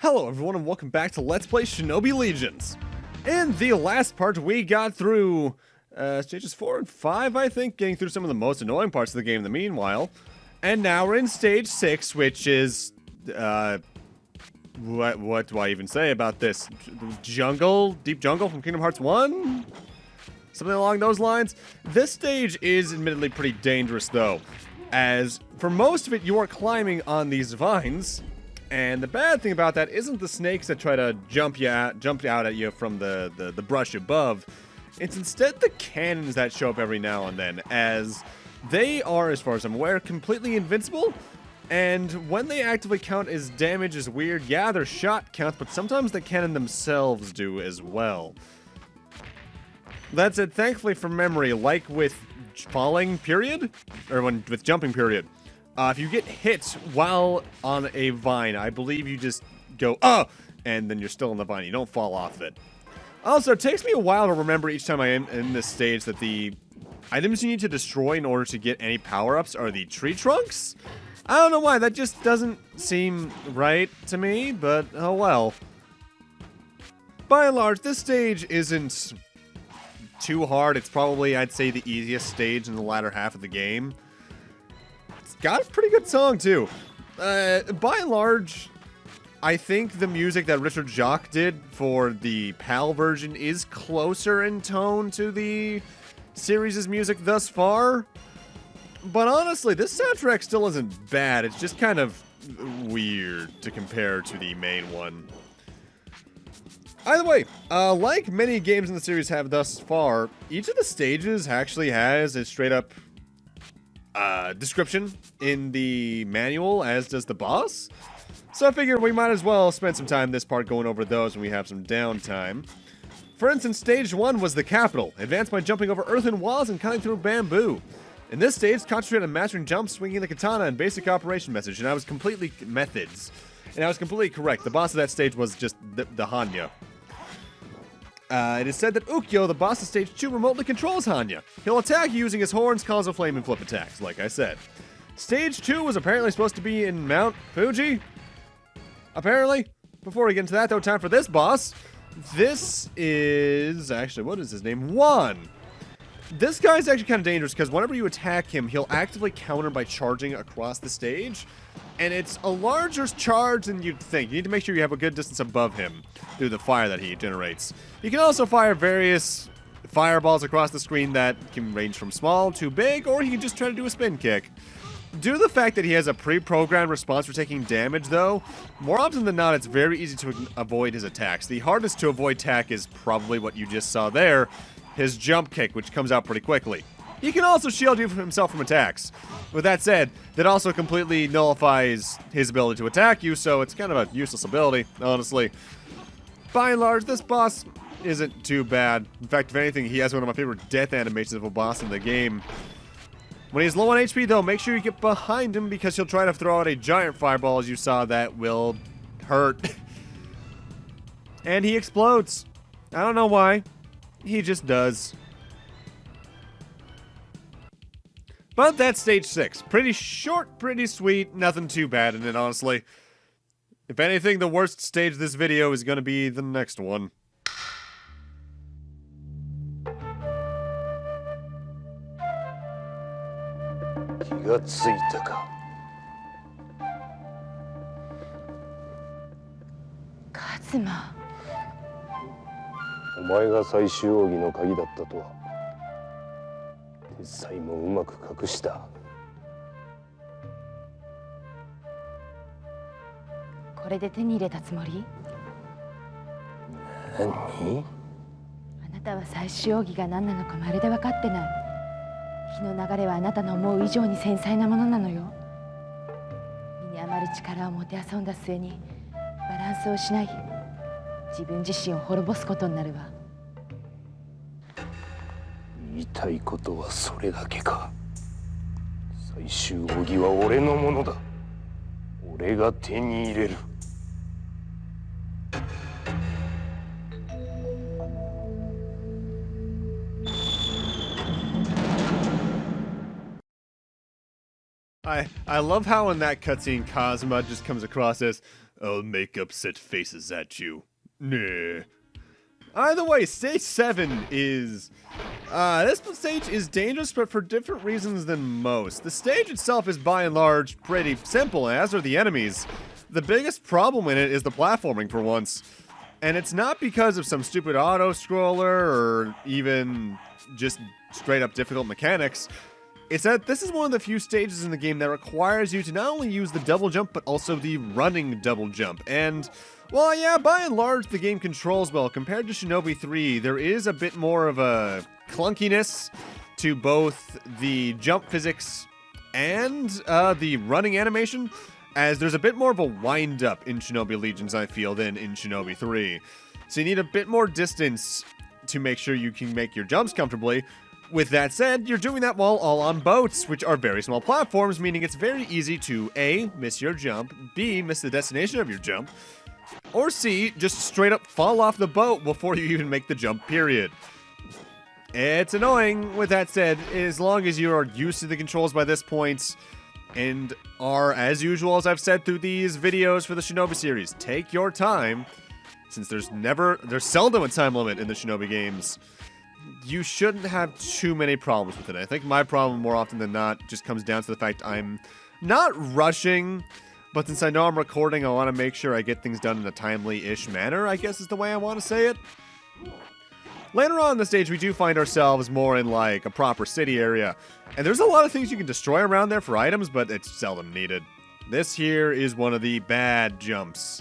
Hello everyone and welcome back to Let's Play Shinobi Legions. In the last part we got through stages 4 and 5, I think, getting through some of the most annoying parts of the game in the meanwhile. And now we're in stage 6, which is, what do I even say about this? Jungle? Deep Jungle from Kingdom Hearts 1? Something along those lines? This stage is admittedly pretty dangerous though, as for most of it you are climbing on these vines. And the bad thing about that isn't the snakes that try to jump out at you from the brush above. It's instead the cannons that show up every now and then, as they are, as far as I'm aware, completely invincible. And when they actively count as damage is weird. Yeah, their shot counts, but sometimes the cannon themselves do as well. That's it. Thankfully, from memory, like with falling period, or with jumping period. If you get hit while on a vine, I believe you just go, and then you're still on the vine. You don't fall off it. Also, it takes me a while to remember each time I am in this stage that the items you need to destroy in order to get any power-ups are the tree trunks. I don't know why, that just doesn't seem right to me, but oh well. By and large, this stage isn't too hard. It's probably, I'd say, the easiest stage in the latter half of the game. Got a pretty good song, too. By and large, I think the music that Richard Jacques did for the PAL version is closer in tone to the series' music thus far. But honestly, this soundtrack still isn't bad. It's just kind of weird to compare to the main one. Either way, like many games in the series have thus far, each of the stages actually has a straight-up description in the manual, as does the boss. So I figured we might as well spend some time this part going over those when we have some downtime. For instance, stage 1 was the capital. Advance by jumping over earthen walls and cutting through bamboo. In this stage, concentrate on mastering jumps, swinging the katana, and basic operation methods, and I was completely correct. The boss of that stage was just the Hanya. It is said that Ukyo, the boss of stage 2, remotely controls Hanya. He'll attack you using his horns, calls of flame, and flip attacks, like I said. Stage 2 was apparently supposed to be in Mount Fuji. Apparently. Before we get into that, though, time for this boss. This is... actually, what is his name? Juan. This guy's actually kind of dangerous, because whenever you attack him, he'll actively counter by charging across the stage. And it's a larger charge than you'd think. You need to make sure you have a good distance above him through the fire that he generates. You can also fire various fireballs across the screen that can range from small to big, or he can just try to do a spin kick. Due to the fact that he has a pre-programmed response for taking damage, though, more often than not, it's very easy to avoid his attacks. The hardest to avoid attack is probably what you just saw there, his jump kick, which comes out pretty quickly. He can also shield you from himself from attacks. With that said, that also completely nullifies his ability to attack you, so it's kind of a useless ability, honestly. By and large, this boss isn't too bad. In fact, if anything, he has one of my favorite death animations of a boss in the game. When he's low on HP, though, make sure you get behind him, because he'll try to throw out a giant fireball, as you saw, that will hurt. And he explodes. I don't know why. He just does. But that's stage 6. Pretty short, pretty sweet, nothing too bad in it, honestly. If anything, the worst stage of this video is going to be the next one. Kazuma. お前が最終奥義の鍵だったとは鉄斎もうまく隠した。これで手に入れたつもり？何？あなたは最終奥義が何なのかまるで分かってない。日の流れはあなたの思う以上に繊細なものなのよ。身に余る力をもてあそんだ末にバランスを失い、自分自身を滅ぼすことになるわ。言いたいことはそれだけか。最終奥義は俺のものだ。俺が手に入れる。I love how in that cutscene Kazuma just comes across as, I'll make upset faces at you. Nah. Either way, stage 7 is... this stage is dangerous, but for different reasons than most. The stage itself is by and large pretty simple, as are the enemies. The biggest problem in it is the platforming for once. And it's not because of some stupid auto-scroller or even just straight up difficult mechanics. It's that this is one of the few stages in the game that requires you to not only use the double jump, but also the running double jump. And, well, yeah, by and large, the game controls well. Compared to Shinobi 3, there is a bit more of a clunkiness to both the jump physics and the running animation, as there's a bit more of a wind-up in Shinobi Legions, I feel, than in Shinobi 3. So you need a bit more distance to make sure you can make your jumps comfortably. With that said, you're doing that while all on boats, which are very small platforms, meaning it's very easy to A, miss your jump, B, miss the destination of your jump, or C, just straight up fall off the boat before you even make the jump, period. It's annoying. With that said, as long as you are used to the controls by this point, and are, as usual, as I've said through these videos for the Shinobi series, take your time, since there's seldom a time limit in the Shinobi games. You shouldn't have too many problems with it. I think my problem, more often than not, just comes down to the fact I'm not rushing, but since I know I'm recording, I want to make sure I get things done in a timely-ish manner, I guess is the way I want to say it. Later on in the stage, we do find ourselves more in, like, a proper city area, and there's a lot of things you can destroy around there for items, but it's seldom needed. This here is one of the bad jumps.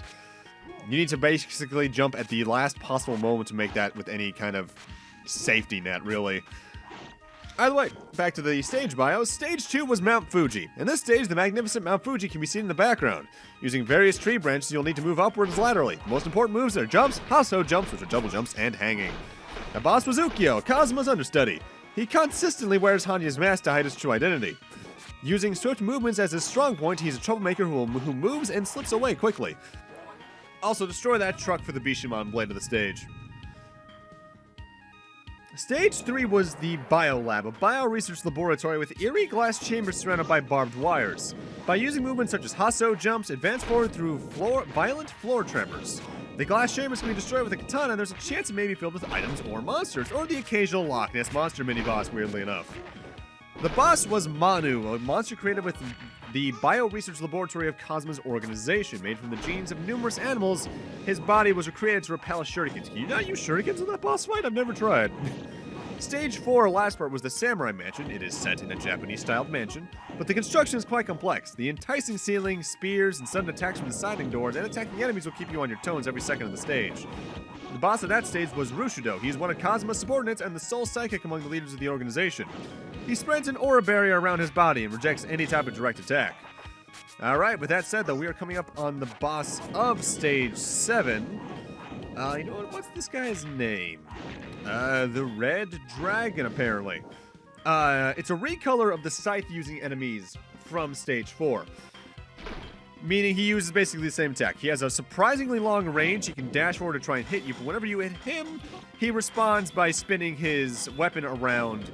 You need to basically jump at the last possible moment to make that with any kind of safety net, really. Either way, back to the stage bios. Stage 2 was Mount Fuji. In this stage, the magnificent Mount Fuji can be seen in the background. Using various tree branches, you'll need to move upwards laterally. The most important moves are jumps, Hasso jumps, which are double jumps, and hanging. The boss was Ukyo, Kazuma's understudy. He consistently wears Hanya's mask to hide his true identity. Using swift movements as his strong point, he's a troublemaker who moves and slips away quickly. Also, destroy that truck for the Bishamon blade of the stage. Stage 3 was the Biolab, a bio-research laboratory with eerie glass chambers surrounded by barbed wires. By using movements such as Hasso jumps, advance forward through violent floor tremors. The glass chambers can be destroyed with a katana, and there's a chance it may be filled with items or monsters, or the occasional Loch Ness monster mini-boss, weirdly enough. The boss was Manu, a monster created with the bio-research laboratory of Kazuma's organization. Made from the genes of numerous animals, his body was recreated to repel shurikens. Can you not use shurikens in that boss fight? I've never tried. Stage 4, last part, was the Samurai Mansion. It is set in a Japanese-styled mansion, but the construction is quite complex. The enticing ceiling, spears, and sudden attacks from the sliding doors and attacking enemies will keep you on your toes every second of the stage. The boss of that stage was Rushido. He is one of Kazuma's subordinates and the sole psychic among the leaders of the organization. He spreads an aura barrier around his body and rejects any type of direct attack. Alright, with that said, though, we are coming up on the boss of Stage 7. You know what? What's this guy's name? The Red Dragon, apparently. It's a recolor of the scythe-using enemies from Stage 4. Meaning he uses basically the same attack. He has a surprisingly long range. He can dash forward to try and hit you, but whenever you hit him, he responds by spinning his weapon around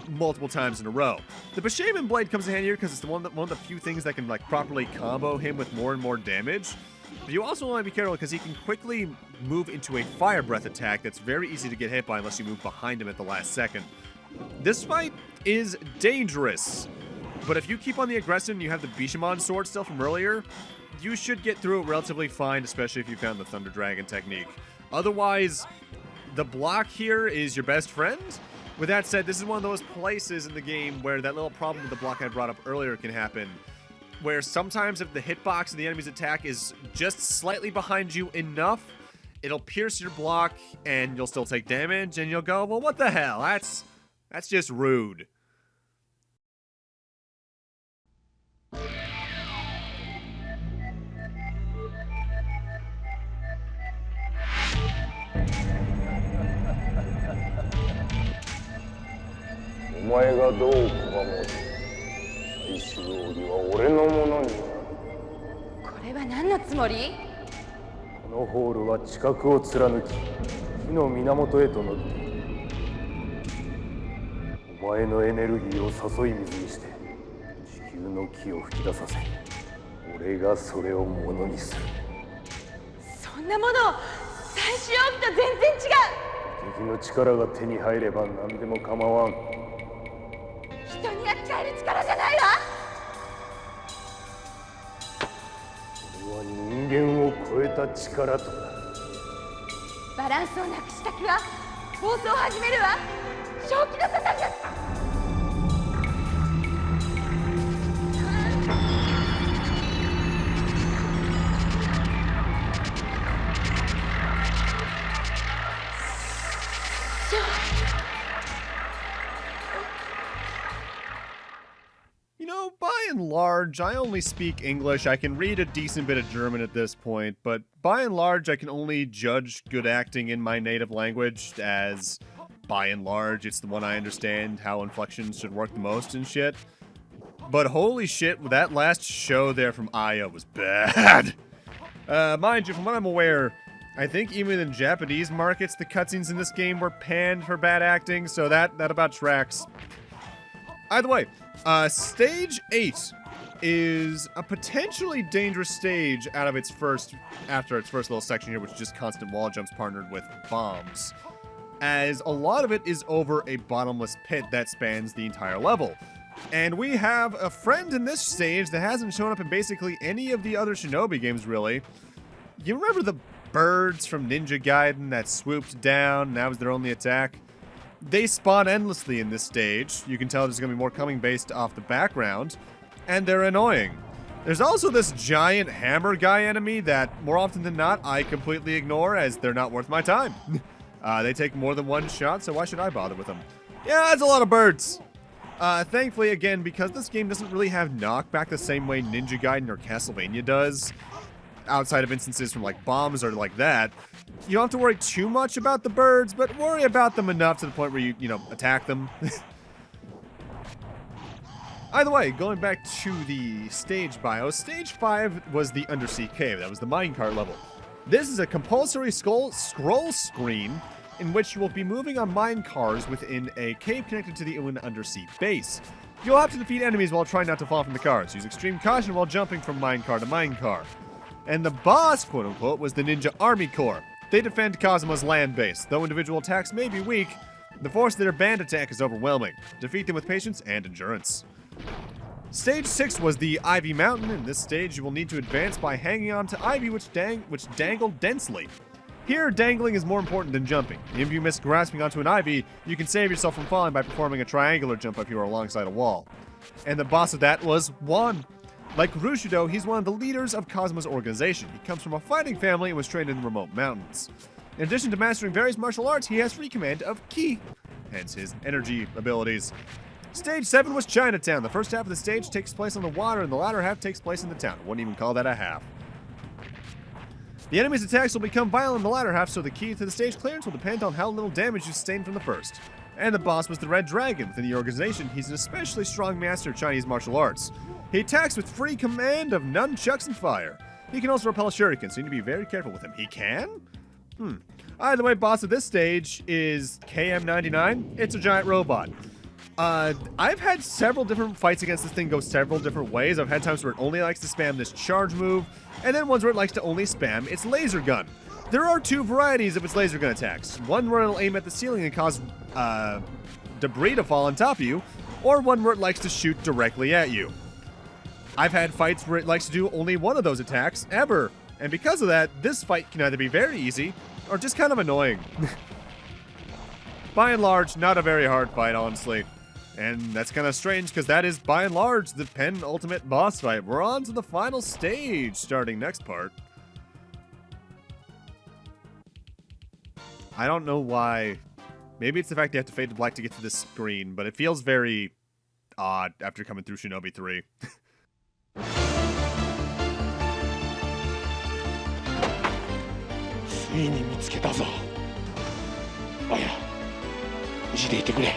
multiple times in a row. The Bishamon blade comes in handy here because it's one of the few things that can like properly combo him with more and more damage. But you also want to be careful because he can quickly move into a fire breath attack that's very easy to get hit by unless you move behind him at the last second. This fight is dangerous, but if you keep on the aggressive and you have the Bishamon sword still from earlier, you should get through it relatively fine, especially if you found the Thunder Dragon technique. Otherwise, the block here is your best friend. With that said, this is one of those places in the game where that little problem with the block I brought up earlier can happen, where sometimes if the hitbox of the enemy's attack is just slightly behind you enough, it'll pierce your block and you'll still take damage, and you'll go, well, what the hell? That's just rude. んなもの最終奥義と全然違う。敵の力が手に入れば何でも構わん。人に扱える力じゃないわ。これは人間を超えた力となる。バランスをなくした気は暴走を始めるわ。正気の沙汰じゃ。You know, by and large, I only speak English. I can read a decent bit of German at this point, but by and large, I can only judge good acting in my native language as, by and large, it's the one I understand how inflections should work the most and shit. But holy shit, that last show there from Aya was bad. Mind you, from what I'm aware, I think even in Japanese markets, the cutscenes in this game were panned for bad acting, so that about tracks. Either way, Stage 8 is a potentially dangerous stage after its first little section here, which is just constant wall jumps partnered with bombs, as a lot of it is over a bottomless pit that spans the entire level. And we have a friend in this stage that hasn't shown up in basically any of the other Shinobi games, really. You remember the birds from Ninja Gaiden that swooped down and that was their only attack? They spawn endlessly in this stage. You can tell there's going to be more coming based off the background, and they're annoying. There's also this giant hammer guy enemy that, more often than not, I completely ignore as they're not worth my time. They take more than one shot, so why should I bother with them? Yeah, that's a lot of birds. Thankfully, again, because this game doesn't really have knockback the same way Ninja Gaiden or Castlevania does, outside of instances from like bombs or like that, you don't have to worry too much about the birds, but worry about them enough to the point where you know, attack them. Either way, going back to the stage bios, Stage 5 was the undersea cave. That was the minecart level. This is a compulsory scroll screen in which you will be moving on minecars within a cave connected to the undersea base. You'll have to defeat enemies while trying not to fall from the cars. Use extreme caution while jumping from minecar to minecar. And the boss, quote-unquote, was the Ninja Army Corps. They defend Kazuma's land base. Though individual attacks may be weak, the force of their band attack is overwhelming. Defeat them with patience and endurance. Stage 6 was the Ivy Mountain. In this stage, you will need to advance by hanging on to ivy which dangle densely. Here, dangling is more important than jumping. If you miss grasping onto an ivy, you can save yourself from falling by performing a triangular jump if you are alongside a wall. And the boss of that was Juan. Like Rushido, he's one of the leaders of Kazuma's organization. He comes from a fighting family and was trained in the remote mountains. In addition to mastering various martial arts, he has free command of Ki, hence his energy abilities. Stage 7 was Chinatown. The first half of the stage takes place on the water, and the latter half takes place in the town. I wouldn't even call that a half. The enemy's attacks will become violent in the latter half, so the key to the stage clearance will depend on how little damage you sustain from the first. And the boss was the Red Dragon. Within the organization, he's an especially strong master of Chinese martial arts. He attacks with free command of nunchucks and fire. He can also repel shurikens, so you need to be very careful with him. He can? Either way, boss of this stage is KM99. It's a giant robot. I've had several different fights against this thing go several different ways. I've had times where it only likes to spam this charge move, and then ones where it likes to only spam its laser gun. There are two varieties of its laser gun attacks. One where it'll aim at the ceiling and cause debris to fall on top of you, or one where it likes to shoot directly at you. I've had fights where it likes to do only one of those attacks, ever. And because of that, this fight can either be very easy, or just kind of annoying. By and large, not a very hard fight, honestly. And that's kind of strange, because that is, by and large, the penultimate boss fight. We're on to the final stage, starting next part. I don't know why. Maybe it's the fact they have to fade to black to get to this screen, but it feels very odd after coming through Shinobi 3. ついに見つけたぞ。あや、無事でいてくれ。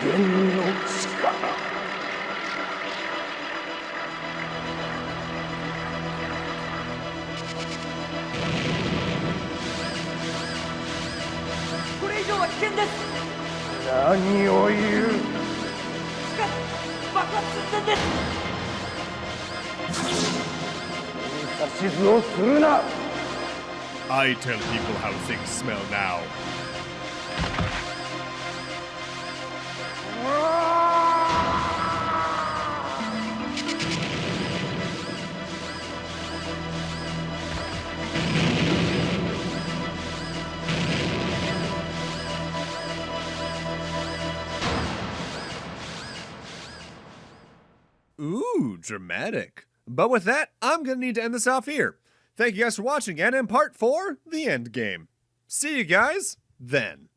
無限の力。これ以上は危険です。何を言う。指図をするな。 I tell people how things smell now. Ooh, dramatic. But with that, I'm gonna need to end this off here. Thank you guys for watching, and in part 4, the end game. See you guys then.